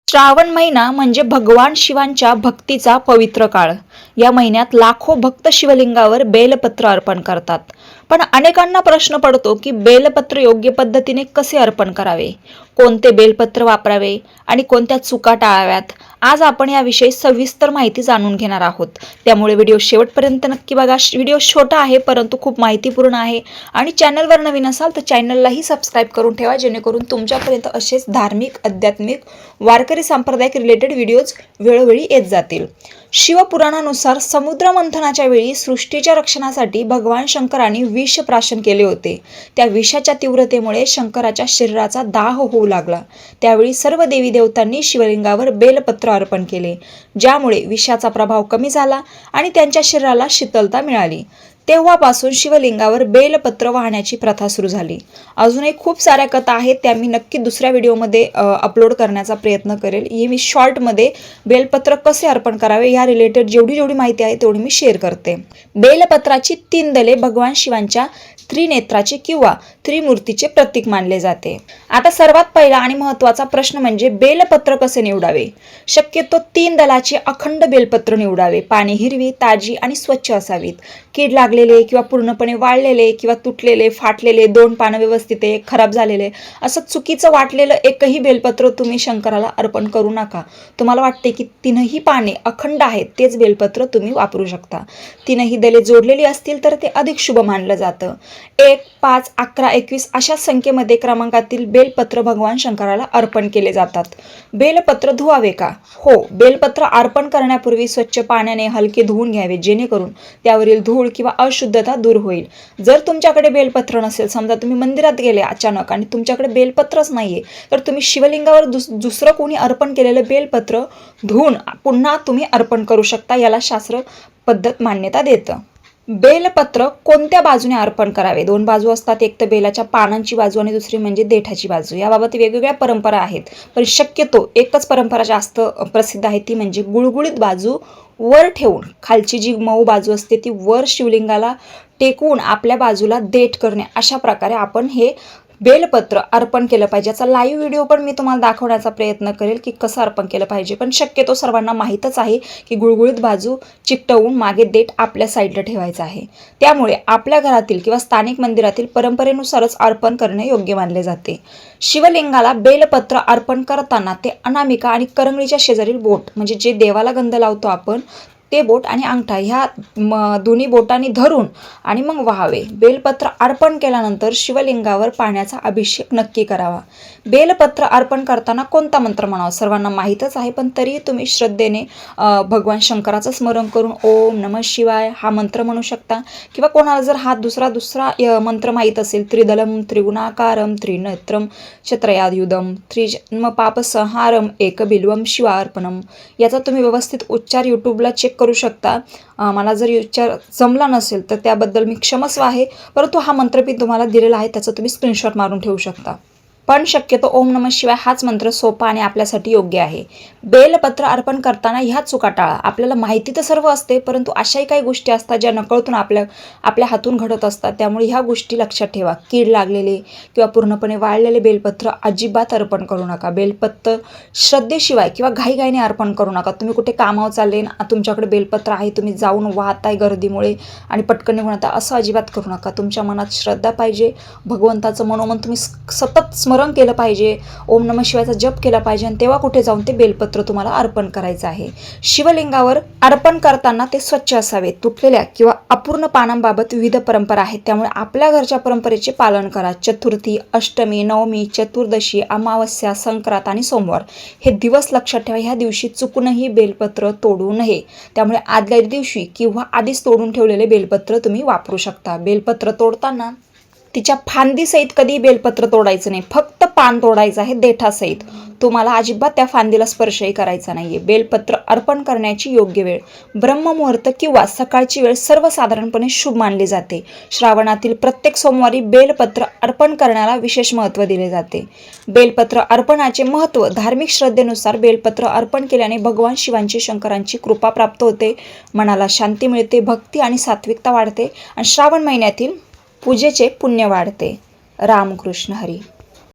श्रावण महिना म्हणजे भगवान शिवांच्या भक्तीचा पवित्र काळ. या महिन्यात लाखो भक्त शिवलिंगावर बेलपत्र अर्पण करतात. पण अनेकांना प्रश्न पडतो की बेलपत्र योग्य पद्धतीने कसे अर्पण करावे, कोणते बेलपत्र वापरावे आणि कोणत्या चुका टाळाव्यात. आज आपण याविषयी सविस्तर माहिती जाणून घेणार आहोत. त्यामुळे व्हिडिओ शेवटपर्यंत नक्की बघा. व्हिडिओ छोटा आहे परंतु खूप माहितीपूर्ण आहे. आणि चॅनलवर नवीन असाल तर चॅनललाही सबस्क्राईब करून ठेवा, जेणेकरून तुमच्यापर्यंत असेच धार्मिक, आध्यात्मिक, वारकरी सांप्रदायिक रिलेटेड व्हिडिओज वेळोवेळी येत जातील. शिवपुराणानुसार समुद्र मंथनाच्या वेळी सृष्टीच्या रक्षणासाठी भगवान शंकरांनी विष प्राशन केले होते. त्या विषाच्या तीव्रतेमुळे शंकराच्या शरीराचा दाह होऊ लागला. त्यावेळी सर्व देवी देवतांनी शिवलिंगावर बेलपत्र अर्पण केले, ज्यामुळे विषाचा प्रभाव कमी झाला आणि त्यांच्या शरीराला शीतलता मिळाली. तेव्हापासून शिवलिंगावर बेलपत्र वाहण्याची प्रथा सुरू झाली. अजूनही खूप साऱ्या कथा आहेत, त्या मी नक्की दुसऱ्या व्हिडिओमध्ये अपलोड करण्याचा प्रयत्न करेल. ही मी शॉर्टमध्ये बेलपत्र कसे अर्पण करावे या रिलेटेड जेवढी माहिती आहे तेवढी मी शेअर करते. बेलपत्राची 3 दले भगवान शिवांच्या त्रिनेत्राचे किंवा त्रिमूर्तीचे प्रतीक मानले जाते. आता सर्वात पहिला आणि महत्त्वाचा प्रश्न म्हणजे बेलपत्र कसे निवडावे. शक्यतो 3 दलाचे अखंड बेलपत्र निवडावे. पाने हिरवी, ताजी आणि स्वच्छ असावीत. कीड लागलेले किंवा पूर्णपणे वाळलेले किंवा तुटलेले, फाटलेले, 2 पानं व्यवस्थित आहे, खराब झालेले, असं चुकीचं वाटलेलं एकही बेलपत्र तुम्ही शंकराला अर्पण करू नका. तुम्हाला वाटते की 3ही पाने अखंड आहेत, तेच बेलपत्र तुम्ही वापरू शकता. 3ही दले जोडलेली असतील तर ते अधिक शुभ मानलं जातं. 1, 5, 11, 21 अशा संख्येमध्ये क्रमांकातील बेलपत्र भगवान शंकराला अर्पण केले जातात. बेलपत्र धुवावे का? हो, बेलपत्र अर्पण करण्यापूर्वी स्वच्छ पाण्याने हलके धुवून घ्यावे, जेणेकरून त्यावरील धूळ किंवा अशुद्धता दूर होईल. जर तुमच्याकडे बेलपत्र नसेल, समजा तुम्ही मंदिरात गेले अचानक आणि तुमच्याकडे बेलपत्रच नाहीये, तर तुम्ही शिवलिंगावर दुसरं कोणी अर्पण केलेलं बेलपत्र धुवून पुन्हा तुम्ही अर्पण करू शकता. याला शास्त्र पद्धत मान्यता देतं. बेलपत्र कोणत्या बाजूने अर्पण करावे? 2 बाजू असतात, एक तर बेलाच्या पानांची बाजू आणि दुसरी म्हणजे देठाची बाजू. याबाबत वेगवेगळ्या परंपरा आहेत, पण शक्यतो एकच परंपरा जास्त प्रसिद्ध आहे, ती म्हणजे गुळगुळीत बाजू वर ठेवून, खालची जी मऊ बाजू असते ती वर शिवलिंगाला टेकवून आपल्या बाजूला देठ करणे, अशा प्रकारे आपण हे बेलपत्र अर्पण केलं पाहिजे. याचा लाईव्ह व्हिडिओ पण मी तुम्हाला दाखवण्याचा प्रयत्न करेल की कसं अर्पण केलं पाहिजे. पण शक्यतो सर्वांना माहीतच आहे की गुळगुळीत बाजू चिकटवून मागे देठ आपल्या साईडला ठेवायचं आहे. त्यामुळे आपल्या घरातील किंवा स्थानिक मंदिरातील परंपरेनुसारच अर्पण करणे योग्य मानले जाते. शिवलिंगाला बेलपत्र अर्पण करताना ते अनामिका आणि करंगळीच्या शेजारील बोट, म्हणजे जे देवाला गंध लावतो आपण, ते बोट आणि अंगठा ह्या दोन्ही बोटांनी धरून आणि मग व्हावे. बेलपत्र अर्पण केल्यानंतर शिवलिंगावर पाण्याचा अभिषेक नक्की करावा. बेलपत्र अर्पण करताना कोणता मंत्र म्हणावा? सर्वांना माहीतच आहे, पण तरी तुम्ही श्रद्धेने भगवान शंकराचं स्मरण करून ओम नमः शिवाय हा मंत्र म्हणू शकता. किंवा कोणाला जर हा दुसरा मंत्र माहीत असेल, त्रिदलम त्रिगुणाकारम त्रिनेत्रम शत्रयायुधम त्रिजन्म पापसंहारम एकबिल्वम शिवार्पणम, याचा तुम्ही व्यवस्थित उच्चार यूट्यूबला चेक करू शकता. मला जर उच्चार जमला नसेल तर त्याबद्दल मी क्षमस्व आहे, परंतु हा मंत्र मी तुम्हाला दिलेला आहे, त्याचा तुम्ही स्क्रीनशॉट मारून ठेवू शकता. पण शक्यतो ओम नमः शिवाय हाच मंत्र सोपा आणि आपल्यासाठी योग्य आहे. बेलपत्र अर्पण करताना ह्या चुका टाळा. आपल्याला माहिती तर सर्व असते, परंतु अशाही काही गोष्टी असतात ज्या नकळतून आपल्या हातून घडत असतात. त्यामुळे ह्या गोष्टी लक्षात ठेवा. कीड लागलेले किंवा पूर्णपणे वाळलेले बेलपत्र अजिबात अर्पण करू नका. बेलपत्र श्रद्धेशिवाय किंवा घाईघाईने अर्पण करू नका. तुम्ही कुठे कामावर चालले, तुमच्याकडे बेलपत्र आहे, तुम्ही जाऊन वाहताय गर्दीमुळे आणि पटकन निघून येता, असं अजिबात करू नका. तुमच्या मनात श्रद्धा पाहिजे, भगवंताचं मनोमन तुम्ही सतत स्मरण केलं पाहिजे, ओम नमः शिवायचा जप केला पाहिजे, आणि तेव्हा कुठे जाऊन ते बेलपत्र तुम्हाला अर्पण करायचं आहे. शिवलिंगावर अर्पण करताना ते स्वच्छ असावे. तुटलेल्या किंवा अपूर्ण पानांबाबत विविध परंपरा आहेत, त्यामुळे आपल्या घरच्या परंपरेचे पालन करा. चतुर्थी, अष्टमी, नवमी, चतुर्दशी, अमावस्या, संक्रांत आणि सोमवार हे दिवस लक्षात ठेवा. ह्या दिवशी चुकूनही बेलपत्र तोडू नये. त्यामुळे आदल्या दिवशी किंवा आधीच तोडून ठेवलेले बेलपत्र तुम्ही वापरू शकता. बेलपत्र तोडताना तिच्या फांदीसहित कधी बेलपत्र तोडायचं नाही, फक्त पान तोडायचं आहे देठासहित. तुम्हाला अजिबात त्या फांदीला स्पर्शही करायचा नाहीये. बेलपत्र अर्पण करण्याची योग्य वेळ ब्रह्ममुहूर्त किंवा सकाळची वेळ सर्वसाधारणपणे शुभ मानली जाते. श्रावणातील प्रत्येक सोमवारी बेलपत्र अर्पण करण्याला विशेष महत्त्व दिले जाते. बेलपत्र अर्पणाचे महत्त्व धार्मिक श्रद्धेनुसार बेलपत्र अर्पण केल्याने भगवान शिवांची, शंकरांची कृपा प्राप्त होते, मनाला शांती मिळते, भक्ती आणि सात्विकता वाढते आणि श्रावण महिन्यातील पूजेचे पुण्य वाढते. रामकृष्ण हरी.